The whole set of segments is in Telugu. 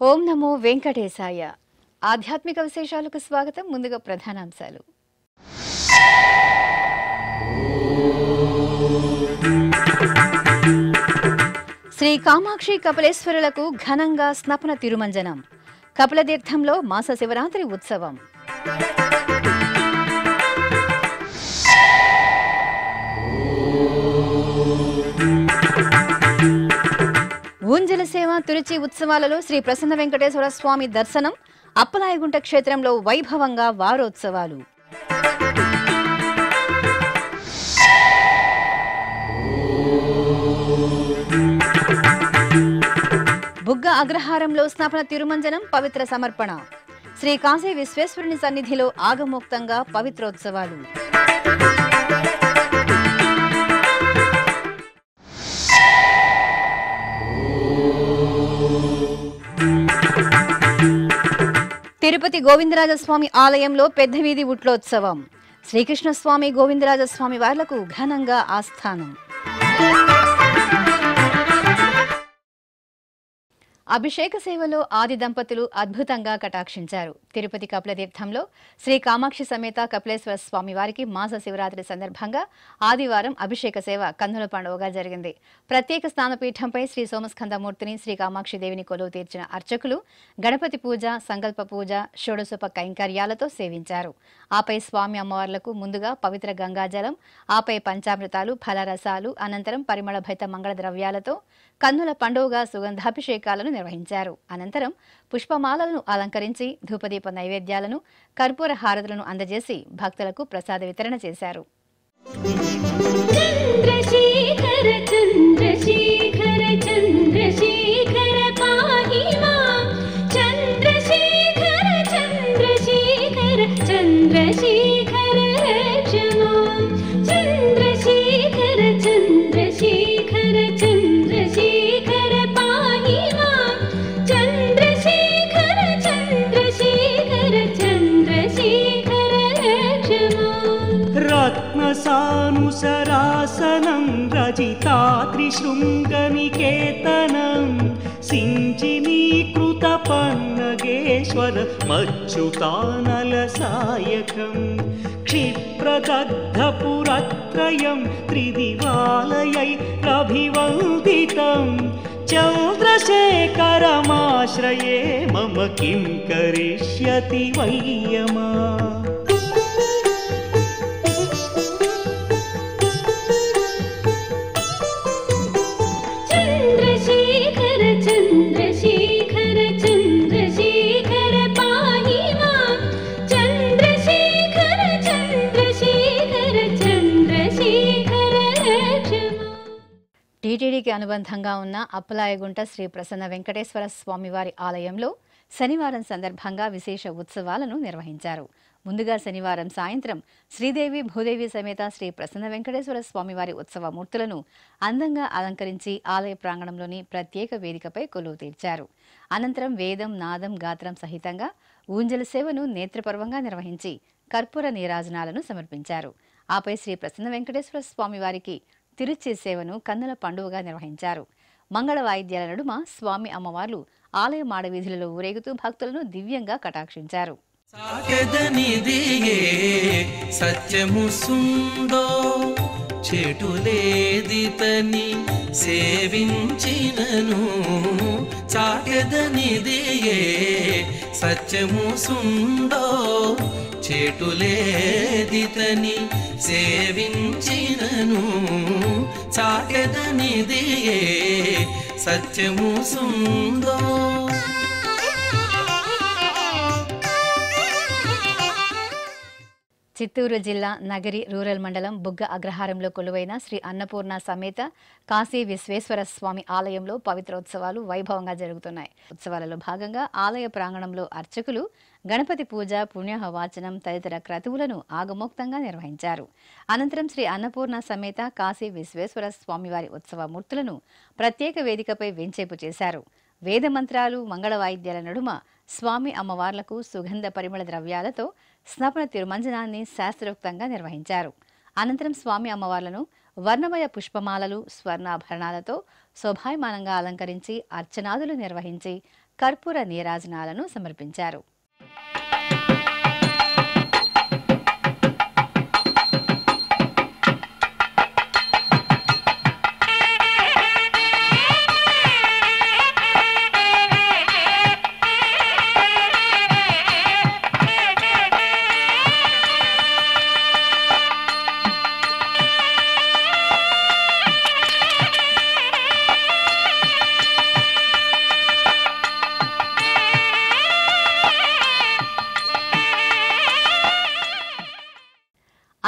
ఓం నమో వెంకటేశాయ. ఆధ్యాత్మిక విశేషాలకు స్వాగతం. ముందుగా ప్రధానాంశాలు. శ్రీ కామాక్షి కపిలేశ్వరులకు ఘనంగా స్నపన తిరుమంజనం. కపిలతీర్థంలో మాస శివరాత్రి ఉత్సవం. ఊంజల సేవ తిరుచి ఉత్సవాలలో శ్రీ ప్రసన్న వెంకటేశ్వర స్వామి దర్శనం. అప్పలాయగుంట క్షేత్రంలో వైభవంగా వారోత్సవాలు. బుగ్గ అగ్రహారంలో స్నపన తిరుమంజనం, పవిత్ర సమర్పణ. శ్రీ కాశీ విశ్వేశ్వరుని సన్నిధిలో ఆగమోక్తంగా పవిత్రోత్సవాలు. తిరుపతి గోవిందరాజస్వామి ఆలయంలో పెద్ద వీధి ఉట్లోత్సవం. శ్రీకృష్ణస్వామి గోవిందరాజస్వామి వార్లకు ఘనంగా ఆస్థానం. అభిషేక సేవలో ఆది దంపతులు అద్భుతంగా కటాక్షించారు. తిరుపతి కపిలతీర్థంలో శ్రీ కామాక్షి సమేత కపిలేశ్వర స్వామి వారికి మాస శివరాత్రి సందర్భంగా ఆదివారం అభిషేక సేవ కన్నుల పండువగా జరిగింది. ప్రత్యేక స్నానపీఠంపై శ్రీ సోమస్కందమూర్తిని, శ్రీ కామాక్షి దేవిని కొలువు తీర్చిన అర్చకులు గణపతి పూజ, సంకల్ప పూజ, షోడశోప కైంకర్యాలతో సేవించారు. ఆపై స్వామి అమ్మవార్లకు ముందుగా పవిత్ర గంగాజలం, ఆపై పంచామృతాలు, ఫలరసాలు, అనంతరం పరిమళ భైత మంగళ ద్రవ్యాలతో కన్నుల పండుగగా సుగంధాభిషేకాలను నిర్వహించారు. అనంతరం పుష్పమాలలను అలంకరించి ధూపదీప నైవేద్యాలను, కర్పూర హారతులను అందజేసి భక్తులకు ప్రసాద వితరణ చేశారు. సానుసరాసనం రజితాత్రిశృంగనికేతనం సించినీకృత పన్నగేశ్వర మచ్యుతానల సాయకం క్షిప్రదగ్ధపురత్రయం త్రిదివాలయై అభివందితం చంద్రశేఖరమాశ్రయే మమ కిం కరిష్యతి వయ్యమా. టీటీడీకి అనుబంధంగా ఉన్న అప్పలాయగుంట శ్రీ ప్రసన్న వెంకటేశ్వర స్వామివారి ఆలయంలో శనివారం సందర్భంగా విశేష ఉత్సవాలను నిర్వహించారు. ముందుగా శనివారం సాయంత్రం శ్రీదేవి భూదేవి సమేత శ్రీ ప్రసన్న వెంకటేశ్వర స్వామివారి ఉత్సవ మూర్తులను అందంగా అలంకరించి ఆలయ ప్రాంగణంలోని ప్రత్యేక వేదికపై కొలువు తీర్చారు. అనంతరం వేదం, నాదం, గాత్రం సహితంగా ఊంజల సేవను నేత్రపర్వంగా నిర్వహించి కర్పూర నీరాజనాలను సమర్పించారు. ఆపై శ్రీ ప్రసన్న వెంకటేశ్వర స్వామివారికి తిరుచి సేవను కన్నుల పండుగగా నిర్వహించారు. మంగళ వాయిద్యాల నడుమ స్వామి అమ్మవార్లు ఆలయ మాడవీధులలో ఊరేగుతూ భక్తులను దివ్యంగా కటాక్షించారు. సత్యము సుందో చెటులేదితని సేవించినను చాకెదనిదియే సత్యము సుందో చెటులేదితని సేవించినను చాకెదనిదియే సత్యము సుందో. చిత్తూరు జిల్లా నగరి రూరల్ మండలం బుగ్గ అగ్రహారంలో కొలువైన శ్రీ అన్నపూర్ణ సమేత కాశీ విశ్వేశ్వర స్వామి ఆలయంలో పవిత్రోత్సవాలు వైభవంగా జరుగుతున్నాయి. ఉత్సవాలలో భాగంగా ఆలయ ప్రాంగణంలో అర్చకులు గణపతి పూజ, పుణ్యహవాచనం తదితర క్రతువులను ఆగమోక్తంగా నిర్వహించారు. అనంతరం శ్రీ అన్నపూర్ణ సమేత కాశీ విశ్వేశ్వర స్వామివారి ఉత్సవ మూర్తులను ప్రత్యేక వేదికపై వెంచేపు చేశారు. వేద మంత్రాలు, మంగళ వాయిద్యాల నడుమ స్వామి అమ్మవార్లకు సుగంధ పరిమళ ద్రవ్యాలతో స్నపన తిరుమంజనాన్ని శాస్త్రోక్తంగా నిర్వహించారు. అనంతరం స్వామి అమ్మవార్లను వర్ణమయ పుష్పమాలలు, స్వర్ణాభరణాలతో శోభాయమానంగా అలంకరించి అర్చనాదులు నిర్వహించి కర్పూర నీరాజనాలను సమర్పించారు.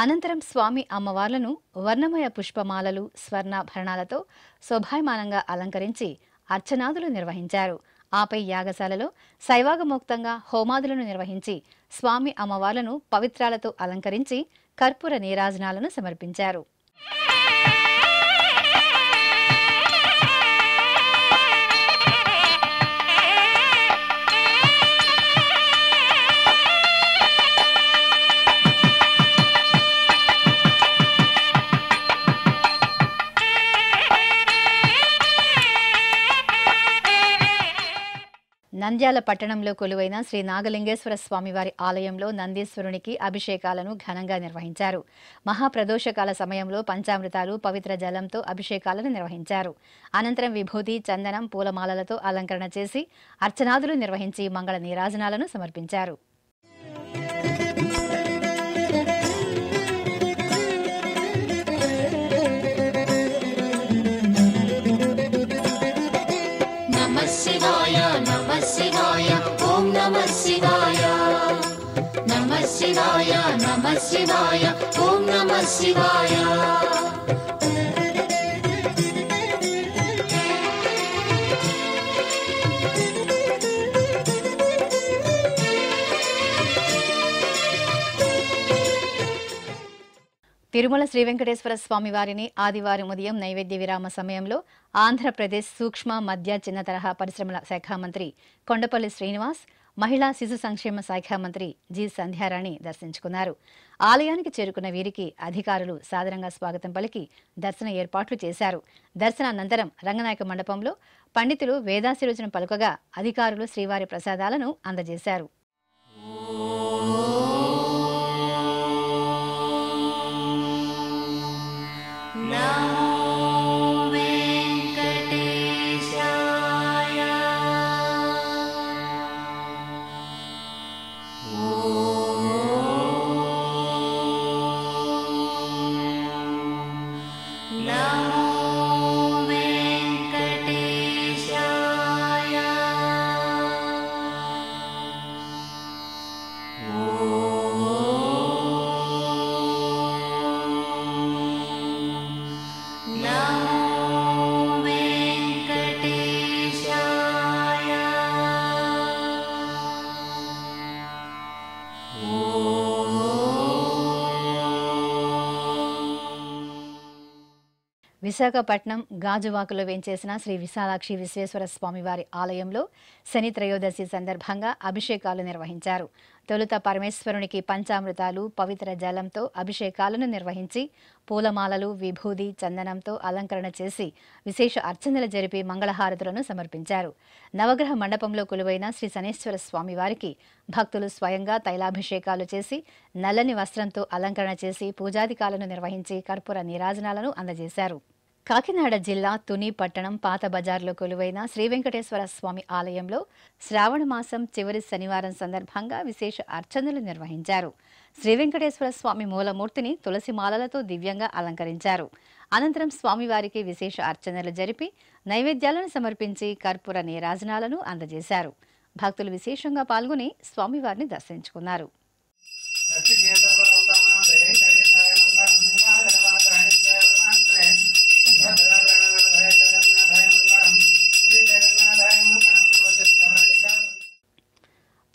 అనంతరం స్వామి అమ్మవార్లను వర్ణమయ పుష్పమాలలు, స్వర్ణాభరణాలతో శోభాయమానంగా అలంకరించి అర్చనాదులు నిర్వహించారు. ఆపై యాగశాలలో శైవాగమోక్తంగా హోమాదులను నిర్వహించి స్వామి అమ్మవార్లను పవిత్రాలతో అలంకరించి కర్పూర నీరాజనాలను సమర్పించారు. నంద్యాల పట్టణంలో కొలువైన శ్రీ నాగలింగేశ్వర స్వామివారి ఆలయంలో నందీశ్వరునికి అభిషేకాలను ఘనంగా నిర్వహించారు. మహాప్రదోషకాల సమయంలో పంచామృతాలు, పవిత్ర జలంతో అభిషేకాలను నిర్వహించారు. అనంతరం విభూతి, చందనం, పూలమాలలతో అలంకరణ చేసి అర్చనాదులు నిర్వహించి మంగళ నీరాజనాలను సమర్పించారు. శివాయ ఓం నమః శివాయ, నమః శివాయ, నమః శివాయ, ఓం నమః శివాయ. తిరుమల శ్రీ వెంకటేశ్వర స్వామి వారిని ఆదివారం ఉదయం నైవేద్య విరామ సమయంలో ఆంధ్రప్రదేశ్ సూక్ష్మ, మధ్య, చిన్న తరహా పరిశ్రమల శాఖ మంత్రి కొండపల్లి శ్రీనివాస్, మహిళా శిశు సంక్షేమ శాఖ మంత్రి జి సంధ్యారాణి దర్శించుకున్నారు. ఆలయానికి చేరుకున్న వీరికి అధికారులు సాదరంగా స్వాగతం పలికి దర్శన ఏర్పాట్లు చేశారు. దర్శనానంతరం రంగనాయక మండపంలో పండితులు వేదాశీర్వచనం పలుకగా అధికారులు శ్రీవారి ప్రసాదాలను అందజేశారు. విశాఖపట్నం గాజువాకలో వేంచేసిన శ్రీ విశాలాక్షి విశ్వేశ్వర స్వామివారి ఆలయంలో శని త్రయోదశి సందర్భంగా అభిషేకాలు నిర్వహించారు. తొలుత పరమేశ్వరునికి పంచామృతాలు, పవిత్ర జలంతో అభిషేకాలను నిర్వహించి పూలమాలలు, విభూది, చందనంతో అలంకరణ చేసి విశేష అర్చనలు జరిపి మంగళహారతులను సమర్పించారు. నవగ్రహ మండపంలో కొలువైన శ్రీ శనేశ్వర స్వామివారికి భక్తులు స్వయంగా తైలాభిషేకాలు చేసి నల్లని వస్త్రంతో అలంకరణ చేసి పూజాధికాలను నిర్వహించి కర్పూర నీరాజనాలను అందజేశారు. కాకినాడ జిల్లా తుని పట్టణం పాత బజార్లో కొలువైన శ్రీ వెంకటేశ్వర స్వామి ఆలయంలో శ్రావణ మాసం చివరి శనివారం సందర్భంగా విశేష అర్చనలు నిర్వహించారు. శ్రీ వెంకటేశ్వర స్వామి మూలమూర్తిని తులసి మాలలతో దివ్యంగా అలంకరించారు. అనంతరం స్వామివారికి విశేష అర్చనలు జరిపి నైవేద్యాలను సమర్పించి కర్పూర నీరాజనాలను అందజేశారు. భక్తులు విశేషంగా పాల్గొని స్వామివారిని దర్శించుకున్నారు.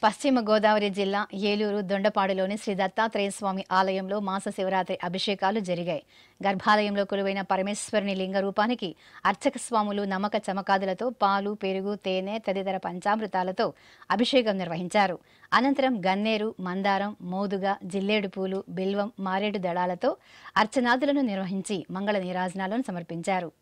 పశ్చిమ గోదావరి జిల్లా ఏలూరు దొండపాడులోని శ్రీ దత్తాత్రేయ స్వామి ఆలయంలో మాస శివరాత్రి అభిషేకాలు జరిగాయి. గర్భాలయంలో కొలువైన పరమేశ్వరుని లింగ రూపానికి అర్చక స్వాములు నమ్మక చమకాదులతో పాలు, పెరుగు, తేనె తదితర పంచామృతాలతో అభిషేకం నిర్వహించారు. అనంతరం గన్నేరు, మందారం, మోదుగా, జిల్లేడు పూలు, బిల్వం, మారేడు దళాలతో అర్చనాదులను నిర్వహించి మంగళ నీరాజనాలను సమర్పించారు.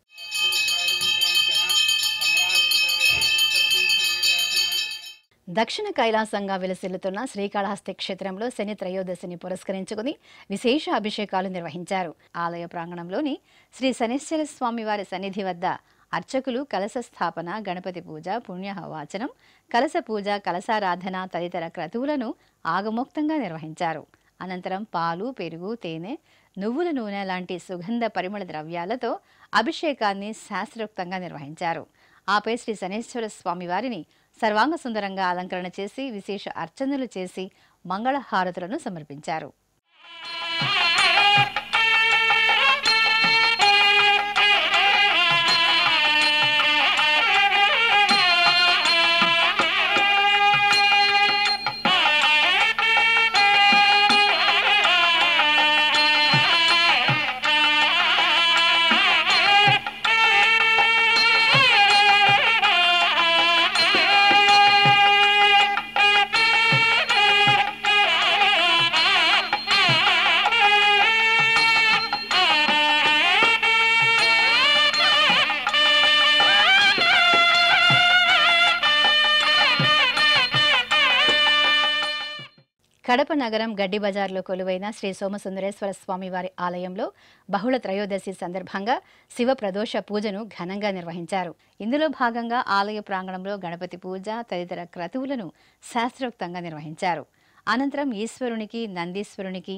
దక్షిణ కైలాసంగా విలసిల్లుతున్న శ్రీకాళహస్తి క్షేత్రంలో శని త్రయోదశిని పురస్కరించుకుని విశేష అభిషేకాలు నిర్వహించారు. ఆలయ ప్రాంగణంలోని శ్రీ శనేశ్వర స్వామివారి సన్నిధి వద్ద అర్చకులు కలశ స్థాపన, గణపతి పూజ, పుణ్యహవాచనం, కలశ పూజ, కలశారాధన తదితర క్రతువులను ఆగమోక్తంగా నిర్వహించారు. అనంతరం పాలు, పెరుగు, తేనె, నువ్వుల నూనె లాంటి సుగంధ పరిమళ ద్రవ్యాలతో అభిషేకాన్ని శాస్త్రోక్తంగా నిర్వహించారు. ఆపై శ్రీ శనేశ్వర స్వామివారిని సర్వాంగ సుందరంగా అలంకరణ చేసి విశేష అర్చనలు చేసి మంగళహారతులను సమర్పించారు. కడప నగరం గడ్డి బజార్లో కొలువైన శ్రీ సోమసుందరేశ్వర స్వామివారి ఆలయంలో బహుళ త్రయోదశి సందర్భంగా శివ ప్రదోష పూజను ఘనంగా నిర్వహించారు. ఇందులో భాగంగా ఆలయ ప్రాంగణంలో గణపతి పూజ తదితర క్రతువులను శాస్త్రోక్తంగా నిర్వహించారు. అనంతరం ఈశ్వరునికి, నందీశ్వరునికి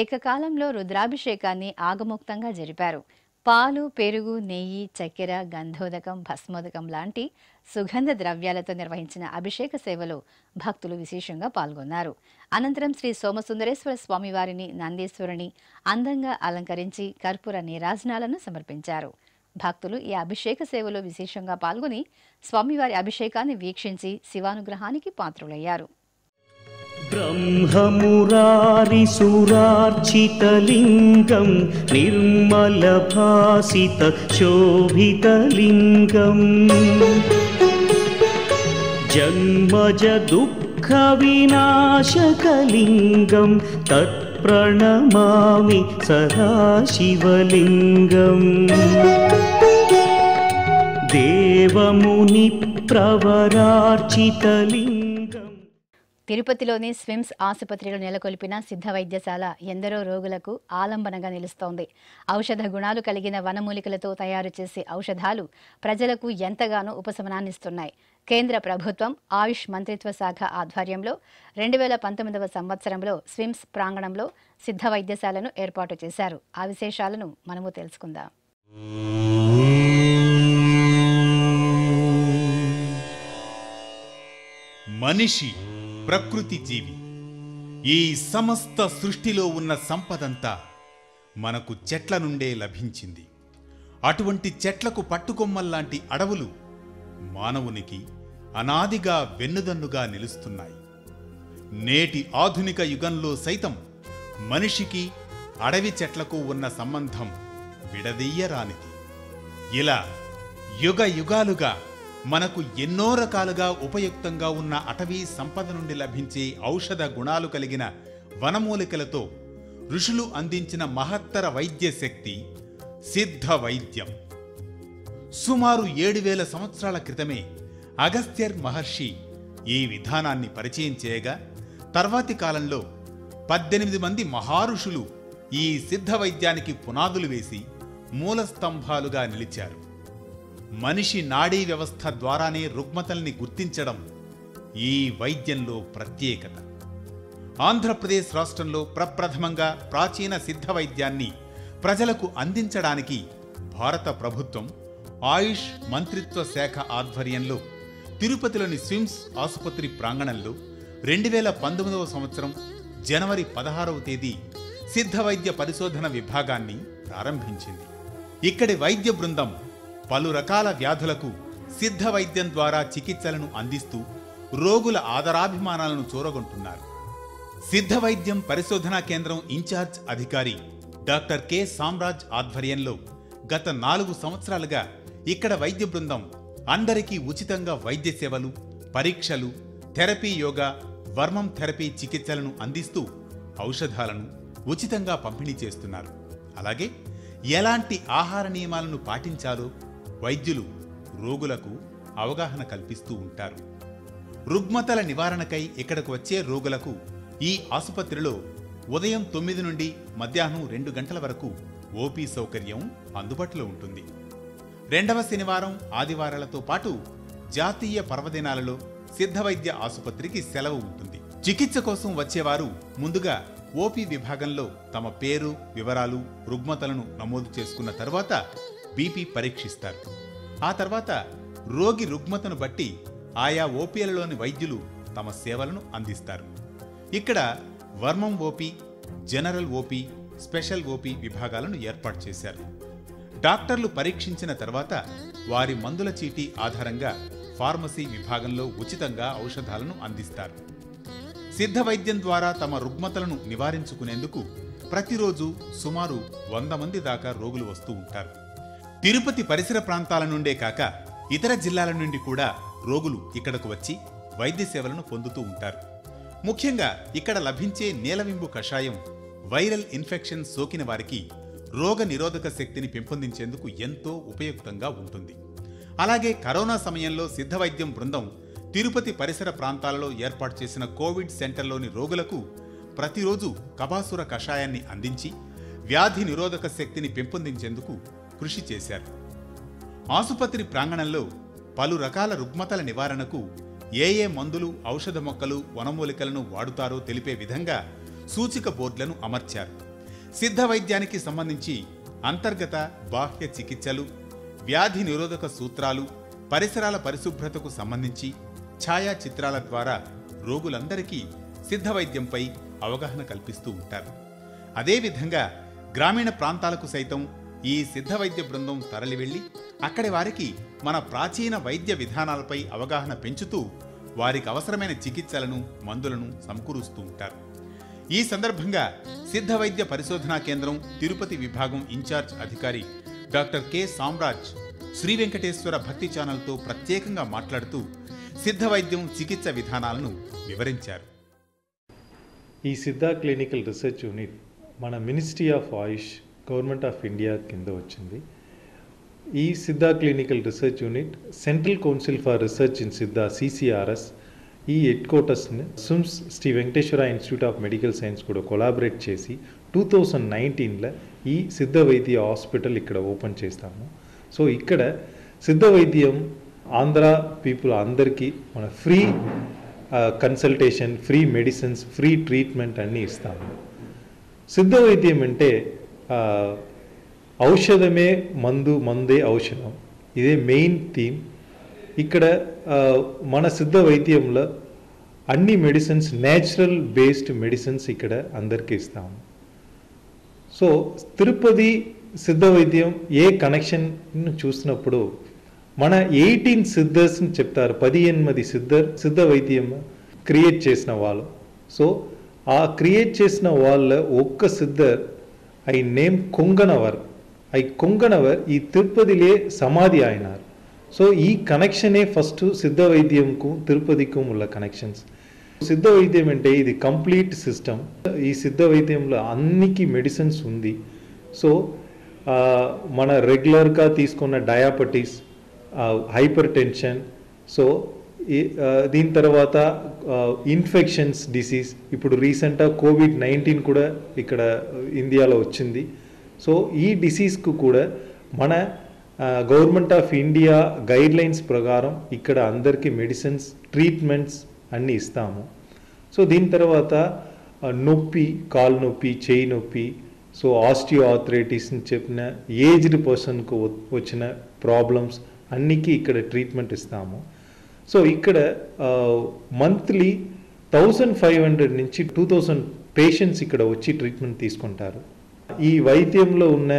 ఏకకాలంలో రుద్రాభిషేకాన్ని ఆగమోక్తంగా జరిపారు. పాలు, పెరుగు, నెయ్యి, చక్కెర, గంధోదకం, భస్మోదకం లాంటి సుగంధ ద్రవ్యాలతో నిర్వహించిన అభిషేక సేవలో భక్తులు విశేషంగా పాల్గొన్నారు. అనంతరం శ్రీ సోమసుందరేశ్వర స్వామివారిని, నందీశ్వరుని అందంగా అలంకరించి కర్పూర నీరాజనాలను సమర్పించారు. భక్తులు ఈ అభిషేక సేవలో విశేషంగా పాల్గొని స్వామివారి అభిషేకాన్ని వీక్షించి శివానుగ్రహానికి పాత్రులయ్యారు. ब्रह्ममुरारिसुरार्चितलिङ्गं निर्मलभासितशोभितलिङ्गम् जन्मजदुःखविनाशकलिङ्गं तत्प्रणमामि सदा शिवलिङ्गम् देवमुनिप्रवरार्चितलिङ्गम्. తిరుపతిలోని స్విమ్స్ ఆసుపత్రిలో నెలకొల్పిన సిద్ధ వైద్యశాల ఎందరో రోగులకు ఆలంబనగా నిలుస్తోంది. ఔషధ గుణాలు కలిగిన వనమూలికలతో తయారు చేసే ఔషధాలు ప్రజలకు ఎంతగానో ఉపశమనాన్నిస్తున్నాయి. కేంద్ర ప్రభుత్వం ఆయుష్ మంత్రిత్వ శాఖ ఆధ్వర్యంలో 2019వ సంవత్సరంలో స్విమ్స్ ప్రాంగణంలో సిద్ధ వైద్యశాలను ఏర్పాటు చేశారు. ఆ విశేషాలను మనము తెలుసుకుందాం. మనిషి ప్రకృతి జీవి. ఈ సమస్త సృష్టిలో ఉన్న సంపదంతా మనకు చెట్ల నుండే లభించింది. అటువంటి చెట్లకు పట్టుకొమ్మల్లాంటి అడవులు మానవునికి అనాదిగా వెన్నుదన్నుగా నిలుస్తున్నాయి. నేటి ఆధునిక యుగంలో సైతం మనిషికి అడవి చెట్లకు ఉన్న సంబంధం విడదీయరానిది. ఇలా యుగ యుగాలుగా మనకు ఎన్నో రకాలుగా ఉపయుక్తంగా ఉన్న అటవీ సంపద నుండి లభించే ఔషధ గుణాలు కలిగిన వనమూలికలతో ఋషులు అందించిన మహత్తర వైద్య శక్తి సిద్ధ వైద్యం. సుమారు 7000 సంవత్సరాల క్రితమే అగస్త్యర్ మహర్షి ఈ విధానాన్ని పరిచయం చేయగా తర్వాతి కాలంలో 18 మంది మహారుషులు ఈ సిద్ధ వైద్యానికి పునాదులు వేసి మూలస్తంభాలుగా నిలిచారు. మనిషి నాడీ వ్యవస్థ ద్వారానే రుగ్మతల్ని గుర్తించడం ఈ వైద్యంలో ప్రత్యేకత. ఆంధ్రప్రదేశ్ రాష్ట్రంలో ప్రప్రథమంగా ప్రాచీన సిద్ధ వైద్యాన్ని ప్రజలకు అందించడానికి భారత ప్రభుత్వం ఆయుష్ మంత్రిత్వ శాఖ ఆధ్వర్యంలో తిరుపతిలోని స్విమ్స్ ఆసుపత్రి ప్రాంగణంలో 2019వ సంవత్సరం జనవరి 16వ తేదీ సిద్ధ వైద్య పరిశోధన విభాగాన్ని ప్రారంభించింది. ఇక్కడి వైద్య బృందం పలు రకాల వ్యాధులకు సిద్ధ వైద్యం ద్వారా చికిత్సలను అందిస్తూ రోగుల ఆదరాభిమానాలను చూరగొంటున్నారు. సిద్ధ వైద్యం పరిశోధనా కేంద్రం ఇన్ఛార్జ్ అధికారి డాక్టర్ కె సామ్రాజ్ ఆధ్వర్యంలో గత 4 సంవత్సరాలుగా ఇక్కడ వైద్య బృందం అందరికీ ఉచితంగా వైద్య సేవలు, పరీక్షలు, థెరపీ యోగా, వర్మం థెరపీ చికిత్సలను అందిస్తూ ఔషధాలను ఉచితంగా పంపిణీ చేస్తున్నారు. అలాగే ఎలాంటి ఆహార నియమాలను పాటించాలో వైద్యులు రోగులకు అవగాహన కల్పిస్తూ ఉంటారు. రుగ్మతల నివారణకై ఇక్కడకు వచ్చే రోగులకు ఈ ఆసుపత్రిలో ఉదయం 9 నుండి మధ్యాహ్నం 2 గంటల వరకు ఓపీ సౌకర్యం అందుబాటులో ఉంటుంది. 2వ శనివారం, ఆదివారాలతో పాటు జాతీయ పర్వదినాలలో సిద్ధ వైద్య ఆసుపత్రికి సెలవు ఉంటుంది. చికిత్స కోసం వచ్చేవారు ముందుగా ఓపీ విభాగంలో తమ పేరు, వివరాలు, రుగ్మతలను నమోదు చేసుకున్న తర్వాత బీపీ పరీక్షిస్తారు. ఆ తర్వాత రోగి రుగ్మతను బట్టి ఆయా ఓపీలలోని వైద్యులు తమ సేవలను అందిస్తారు. ఇక్కడ వర్మం OP, general OP, special OP విభాగాలను ఏర్పాటు చేశారు. డాక్టర్లు పరీక్షించిన తర్వాత వారి మందుల చీటీ ఆధారంగా ఫార్మసీ విభాగంలో ఉచితంగా ఔషధాలను అందిస్తారు. సిద్ధ వైద్యం ద్వారా తమ రుగ్మతలను నివారించుకునేందుకు ప్రతిరోజు సుమారు 100 మంది దాకా రోగులు వస్తూ ఉంటారు. తిరుపతి పరిసర ప్రాంతాల నుండే కాక ఇతర జిల్లాల నుండి కూడా రోగులు ఇక్కడకు వచ్చి వైద్య సేవలను పొందుతూ ఉంటారు. ముఖ్యంగా ఇక్కడ లభించే నీలవింబు కషాయం వైరల్ ఇన్ఫెక్షన్ సోకిన వారికి రోగ నిరోధక శక్తిని పెంపొందించేందుకు ఎంతో ఉపయుక్తంగా ఉంటుంది. అలాగే కరోనా సమయంలో సిద్ధ వైద్యం బృందం తిరుపతి పరిసర ప్రాంతాలలో ఏర్పాటు చేసిన కోవిడ్ సెంటర్లోని రోగులకు ప్రతిరోజు కబాసుర కషాయాన్ని అందించి వ్యాధి నిరోధక శక్తిని పెంపొందించేందుకు కృషి చేశారు. ఆసుపత్రి ప్రాంగణంలో పలు రకాల రుగ్మతల నివారణకు ఏ మందులు, ఔషధ మొక్కలు, వనమూలికలను వాడుతారో తెలిపే విధంగా సూచిక బోర్డులను అమర్చారు. సిద్ధ వైద్యానికి సంబంధించి అంతర్గత, బాహ్య చికిత్సలు, వ్యాధి నిరోధక సూత్రాలు, పరిసరాల పరిశుభ్రతకు సంబంధించి ఛాయాచిత్రాల ద్వారా రోగులందరికీ సిద్ధ వైద్యంపై అవగాహన కల్పిస్తూ ఉంటారు. అదేవిధంగా గ్రామీణ ప్రాంతాలకు సైతం ఈ సిద్ధ వైద్య బృందం తరలి వెళ్లి అక్కడి వారికి మన ప్రాచీన వైద్య విధానాలపై అవగాహన పెంచుతూ వారికి అవసరమైన చికిత్సలను, మందులను సమకూరుస్తూ ఉంటారు. ఈ సందర్భంగా సిద్ధ వైద్య పరిశోధనా కేంద్రం తిరుపతి విభాగం ఇన్ఛార్జ్ అధికారి డాక్టర్ కె సామ్రాజ్ శ్రీ వెంకటేశ్వర భక్తి ఛానల్తో ప్రత్యేకంగా మాట్లాడుతూ సిద్ధ వైద్యం చికిత్స విధానాలను వివరించారు. ఈ సిద్ధ క్లినికల్ రీసెర్చ్ యూనిట్ మన ministry of AYUSH, government of India కింద వచ్చింది. ఈ Siddha clinical research unit central council for research in Siddha CCRS ఈ హెడ్ క్వార్టర్స్ని SIMS Sri Venkateswara institute of medical science కూడా కొలాబరేట్ చేసి 2019లో ఈ సిద్ధ వైద్య హాస్పిటల్ ఇక్కడ ఓపెన్ చేస్తాము. సో ఇక్కడ సిద్ధ వైద్యం ఆంధ్ర పీపుల్ అందరికీ మన free consultation, free medicines, free treatment అన్నీ ఇస్తాము. సిద్ధ వైద్యం అంటే ఔషధమే మందు, మందే ఔషధం. ఇదే మెయిన్ థీమ్. ఇక్కడ మన సిద్ధ వైద్యంలో అన్ని మెడిసిన్స్, న్యాచురల్ బేస్డ్ మెడిసిన్స్ ఇక్కడ అందరికీ ఇస్తాము. సో తిరుపతి సిద్ధ వైద్యం ఏ కనెక్షన్ చూసినప్పుడు మన 18 సిద్ధర్స్ని చెప్తారు. 18 సిద్ధ వైద్యం క్రియేట్ చేసిన వాళ్ళు. సో ఆ క్రియేట్ చేసిన వాళ్ళ ఒక్క సిద్ధర్ ఐ నేమ్ కొంగనవర్. కొంగనవర్ ఈ తిరుపతిలే సమాధి అయినారు. సో ఈ కనెక్షనే ఫస్ట్ సిద్ధ వైద్యంకు తిరుపతికు ఉన్న కనెక్షన్స్. సిద్ధ వైద్యం అంటే ఇది కంప్లీట్ సిస్టమ్. ఈ సిద్ధ వైద్యంలో అన్నికి మెడిసిన్స్ ఉంది. సో మన రెగ్యులర్గా తీసుకున్న డయాబెటీస్, హైపర్ టెన్షన్, సో దీని తర్వాత ఇన్ఫెక్షన్స్ డిసీజ్, ఇప్పుడు రీసెంట్గా COVID-19 కూడా ఇక్కడ ఇండియాలో వచ్చింది. సో ఈ డిసీజ్కు కూడా మన గవర్నమెంట్ ఆఫ్ ఇండియా గైడ్లైన్స్ ప్రకారం ఇక్కడ అందరికీ మెడిసిన్స్, ట్రీట్మెంట్స్ అన్నీ ఇస్తాము. సో దీని తర్వాత నొప్పి, కాలు నొప్పి, చేయి నొప్పి, సో ఆస్టియో ఆర్థరైటిస్ని చెప్పిన ఏజ్డ్ పర్సన్కు వచ్చిన ప్రాబ్లమ్స్ అన్నికి ఇక్కడ ట్రీట్మెంట్ ఇస్తాము. సో ఇక్కడ మంత్లీ 1500 నుంచి 2000 పేషెంట్స్ ఇక్కడ వచ్చి ట్రీట్మెంట్ తీసుకుంటారు. ఈ వైద్యంలో ఉన్న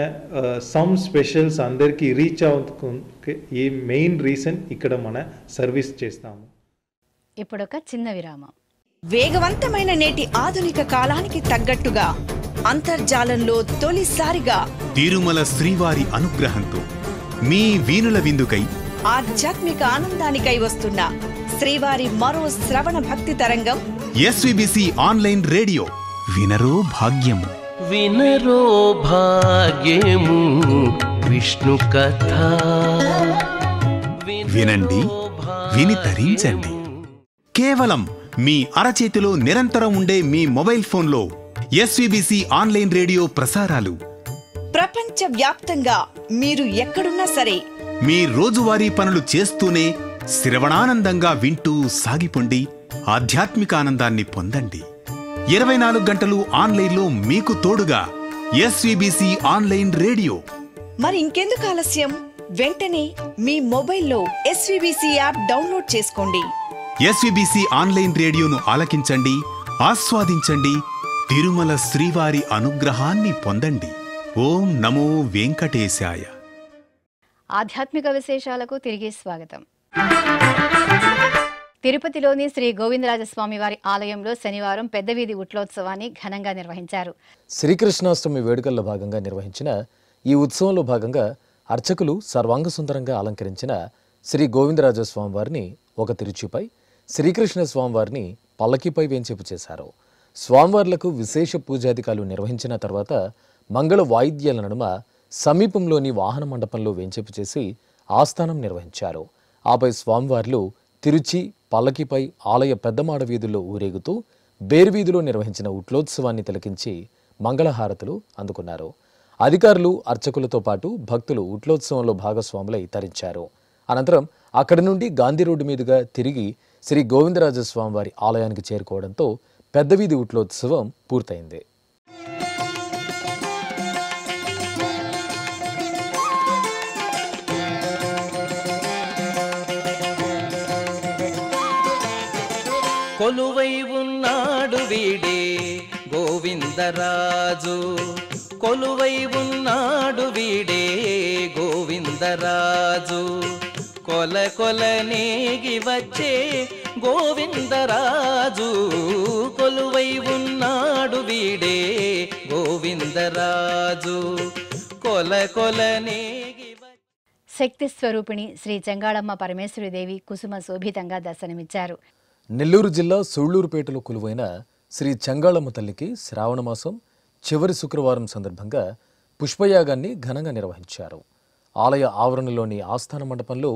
సమ్ స్పెషల్స్ అందరికీ రీచ్ అవుతుంది. ఈ మెయిన్ రీజన్ ఇక్కడ మన సర్వీస్ చేస్తాము. ఇప్పుడొక చిన్న విరామం. వేగవంతమైన నేటి ఆధునిక కాలానికి తగ్గట్టుగా అంతర్జాలంలో తొలిసారిగా తిరుమల శ్రీవారి అనుగ్రహంతో మీ వీణుల విందుకై ఆధ్యాత్మిక ఆనందానికై వస్తున్న శ్రీవారి మరో శ్రవణ భక్తి తరంగం ఎస్విబిసి ఆన్లైన్ రేడియో. వినరో భాగ్యము. వినరో భాగ్యము విష్ణు కథ. వినండి, విని తరించండి. కేవలం మీ అరచేతిలో నిరంతరం ఉండే మీ మొబైల్ ఫోన్లో ఎస్విబిసి ఆన్లైన్ రేడియో ప్రసారాలు ప్రపంచ వ్యాప్తంగా మీరు ఎక్కడున్నా సరే మీ రోజువారీ పనులు చేస్తూనే శ్రవణానందంగా వింటూ సాగిపోండి. ఆధ్యాత్మిక ఆనందాన్ని పొందండి. 24 గంటలు ఆన్లైన్లో మీకు తోడుగా ఎస్విబిసి ఆన్లైన్ రేడియో. మరి ఇంకెందుకు ఆలస్యం? వెంటనే మీ మొబైల్లో ఎస్విబిసి యాప్ డౌన్లోడ్ చేసుకోండి. ఎస్విబిసి ఆన్లైన్ రేడియోను ఆలకించండి, ఆస్వాదించండి. తిరుమల శ్రీవారి అనుగ్రహాన్ని పొందండి. ఓం నమో వెంకటేశాయ. ఆధ్యాత్మిక విశేషాలకు తిరిగి స్వాగతం. తిరుపతిలోని శ్రీ గోవిందరాజస్వామి వారి ఆలయంలో శనివారం పెద్ద వీధి ఉట్లోత్సవాన్ని ఘనంగా నిర్వహించారు. శ్రీకృష్ణాష్టమి వేడుకల్లో భాగంగా నిర్వహించిన ఈ ఉత్సవంలో భాగంగా అర్చకులు సర్వాంగ సుందరంగా అలంకరించిన శ్రీ గోవిందరాజస్వామి వారిని ఒక తిరుచిపై, శ్రీకృష్ణ స్వామివారిని పల్లకిపై వేంచేపు చేశారు. స్వామివార్లకు విశేష పూజాధికాలు నిర్వహించిన తర్వాత మంగళ వాయిద్యాల నడుమ సమీపంలోని వాహన మండపంలో వేంచేపు చేసి ఆస్థానం నిర్వహించారు. ఆపై స్వామివార్లు తిరుచి పల్లకిపై ఆలయ పెద్దమాడ వీధుల్లో ఊరేగుతూ బేరువీధిలో నిర్వహించిన ఉట్లోత్సవాన్ని తిలకించి మంగళహారతులు అందుకున్నారు. అధికారులు, అర్చకులతో పాటు భక్తులు ఉట్లోత్సవంలో భాగస్వాములై తరించారు. అనంతరం అక్కడి నుండి గాంధీ రోడ్డు మీదుగా తిరిగి శ్రీ గోవిందరాజస్వామి వారి ఆలయానికి చేరుకోవడంతో పెద్ద వీధి ఉట్లోత్సవం పూర్తయింది. కొలువై ఉన్నాడు వీడే గోవిందరాజు, కొలువై ఉన్నాడు వీడే గోవిందరాజు, కొల కొల నేగి వచ్చే గోవిందరాజు, కొలువై ఉన్నాడు వీడే గోవిందరాజు, కొల కొల నేగి. శక్తి స్వరూపిణి శ్రీ చెంగాళమ్మ పరమేశ్వరీదేవి కుసుమ శోభితంగా దర్శనమిచ్చారు. నెల్లూరు జిల్లా సూళ్లూరుపేటలో కొలువైన శ్రీ చెంగాళమ్మ తల్లికి శ్రావణమాసం చివరి శుక్రవారం సందర్భంగా పుష్పయాగాన్ని ఘనంగా నిర్వహించారు. ఆలయ ఆవరణలోని ఆస్థాన మండపంలో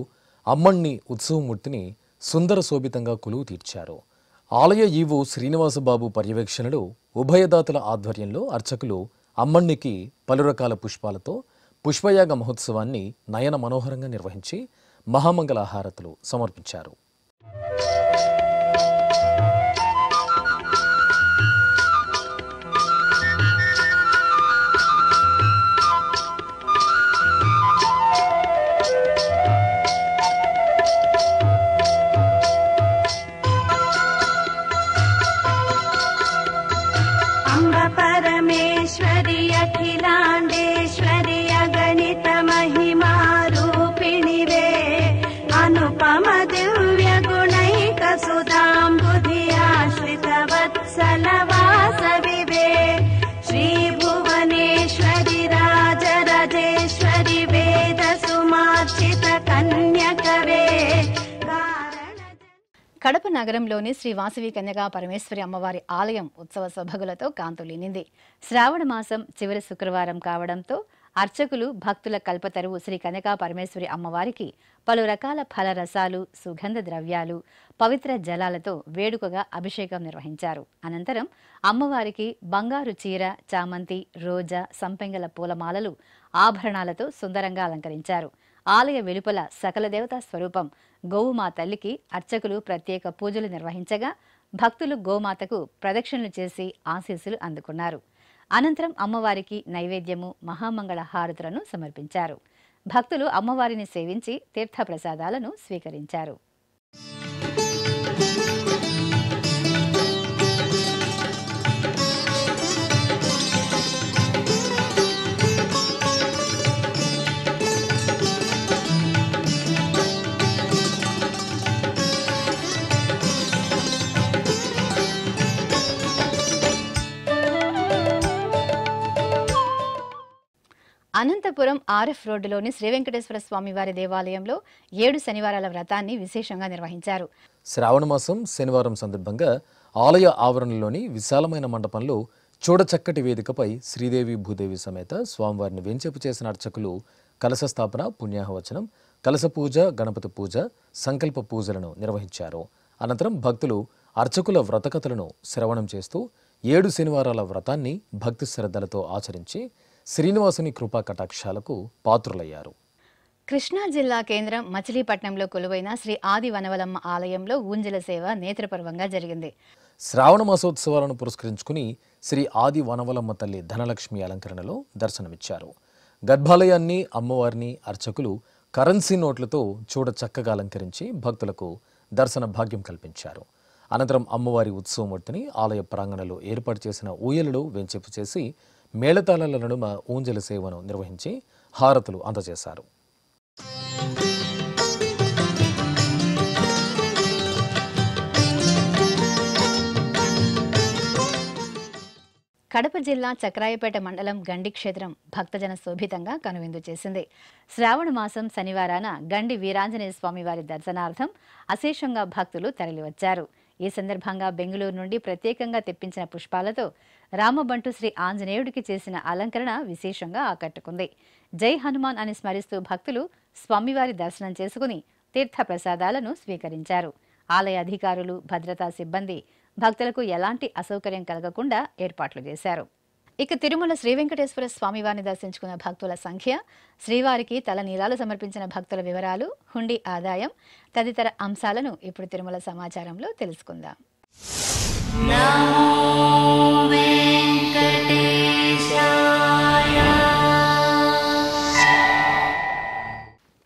అమ్మణ్ణి ఉత్సవమూర్తిని సుందర శోభితంగా కొలువు తీర్చారు. ఆలయ ఈవో శ్రీనివాసబాబు పర్యవేక్షణలో ఉభయదాతల ఆధ్వర్యంలో అర్చకులు అమ్మణ్ణికి పలు రకాల పుష్పాలతో పుష్పయాగ మహోత్సవాన్ని నయన మనోహరంగా నిర్వహించి మహామంగళ హారతులు సమర్పించారు. परमेश्वरि अखिलाण्डेश्वरि अगणित महिमा रूपिणि वे अनुपम दिव्य गुणैक सुधाम्बुधि आश्रित वत्सल वासवि वे श्री भुवनेश्वरि राजराजेश्वरि वेद सुमार्चित कन्यकवे. కడప నగరంలోని శ్రీ వాసవి కన్యగా పరమేశ్వరి అమ్మవారి ఆలయం ఉత్సవ శోభగులతో కాంతులీనింది. శ్రావణ మాసం చివరి శుక్రవారం కావడంతో అర్చకులు భక్తుల కల్పతరువు శ్రీ కన్యకా పరమేశ్వరి అమ్మవారికి పలు రకాల ఫలరసాలు, సుగంధ ద్రవ్యాలు, పవిత్ర జలాలతో వేడుకగా అభిషేకం నిర్వహించారు. అనంతరం అమ్మవారికి బంగారు చీర, చామంతి, రోజా, సంపెంగల పూలమాలలు, ఆభరణాలతో సుందరంగా అలంకరించారు. ఆలయ వెలుపల సకల దేవతా స్వరూపం గోవుమా తల్లికి అర్చకులు ప్రత్యేక పూజలు నిర్వహించగా భక్తులు గోమాతకు ప్రదక్షిణలు చేసి ఆశీస్సులు అందుకున్నారు. అనంతరం అమ్మవారికి నైవేద్యము, మహామంగళ హారతులను సమర్పించారు. భక్తులు అమ్మవారిని సేవించి తీర్థప్రసాదాలను స్వీకరించారు. అనంతపురం ఆర్ఎఫ్ రోడ్డులోని శ్రీ వెంకటేశ్వర స్వామివారి దేవాలయంలో 7 శనివారాల వ్రతాన్ని విశేషంగా నిర్వహించారు. శ్రావణ మాసం శనివారం సందర్భంగా ఆలయ ఆవరణలోని విశాలమైన మండపంలో చూడచక్కటి వేదికపై శ్రీదేవి భూదేవి సమేత స్వామివారిని వెంచేపు చేసిన అర్చకులు కలశ స్థాపన, పుణ్యాహవచనం, కలశ పూజ, గణపతి పూజ, సంకల్ప పూజలను నిర్వహించారు. అనంతరం భక్తులు అర్చకుల వ్రతకథలను శ్రవణం చేస్తూ 7 శనివారాల వ్రతాన్ని భక్తి శ్రద్ధలతో ఆచరించి శ్రీనివాసుని కృపా కటాక్షాలకు పాత్రులయ్యారు. కృష్ణా జిల్లా కేంద్రం మచిలీపట్నంలో కొలువైన శ్రీ ఆది వనవలమ్మ ఆలయంలో ఊంజల సేవ నేత్రపర్వంగా జరిగింది. శ్రావణ మాసోత్సవాలను పురస్కరించుకుని శ్రీ ఆది వనవలమ్మ తల్లి ధనలక్ష్మి అలంకరణలో దర్శనమిచ్చారు. గర్భాలయాన్ని, అమ్మవారిని అర్చకులు కరెన్సీ నోట్లతో చూడ చక్కగా అలంకరించి భక్తులకు దర్శన భాగ్యం కల్పించారు. అనంతరం అమ్మవారి ఉత్సవమూర్తిని ఆలయ ప్రాంగణంలో ఏర్పాటు చేసిన ఊయలలో వెంచేపు చేసి మేళతాళాల నడుమ ఊంజల సేవను నిర్వహించి హారతులు అందజేశారు. కడప జిల్లా చక్రాయపేట మండలం గండి క్షేత్రం భక్తజన శోభితంగా కనువిందు చేసింది. శ్రావణ మాసం శనివారాన గండి వీరాంజనేయ స్వామివారి దర్శనార్థం అశేషంగా భక్తులు తరలివచ్చారు. ఈ సందర్భంగా బెంగళూరు నుండి ప్రత్యేకంగా తెప్పించిన పుష్పాలతో రామబంటు శ్రీ ఆంజనేయుడికి చేసిన అలంకరణ విశేషంగా ఆకట్టుకుంది. జై హనుమాన్ అని స్మరిస్తూ భక్తులు స్వామివారి దర్శనం చేసుకుని తీర్థ ప్రసాదాలను స్వీకరించారు. ఆలయ అధికారులు, భద్రతా సిబ్బంది భక్తులకు ఎలాంటి అసౌకర్యం కలగకుండా ఏర్పాట్లు చేశారు. ఇక తిరుమల శ్రీ వెంకటేశ్వర స్వామివారిని దర్శించుకున్న భక్తుల సంఖ్య, శ్రీవారికి తలనీలాలు సమర్పించిన భక్తుల వివరాలు, హుండీ ఆదాయం తదితర అంశాలను ఇప్పుడు తిరుమల సమాచారంలో తెలుసుకుందాం.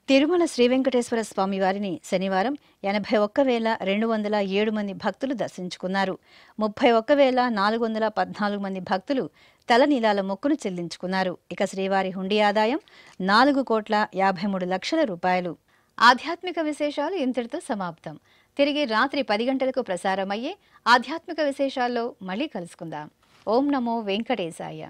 తిరుమల శ్రీ వెంకటేశ్వర స్వామివారిని శనివారం 81,207 మంది భక్తులు దర్శించుకున్నారు. 31,414 మంది భక్తులు తలనీలాల మొక్కును చెల్లించుకున్నారు. ఇక శ్రీవారి హుండీ ఆదాయం 4,53,00,000 రూపాయలు. ఆధ్యాత్మిక విశేషాలు ఇంతటితో సమాప్తం. తిరిగి రాత్రి 10 గంటలకు ప్రసారమయ్యే ఆధ్యాత్మిక విశేషాల్లో మళ్ళీ కలుసుకుందాం. ఓం నమో వెంకటేశాయ.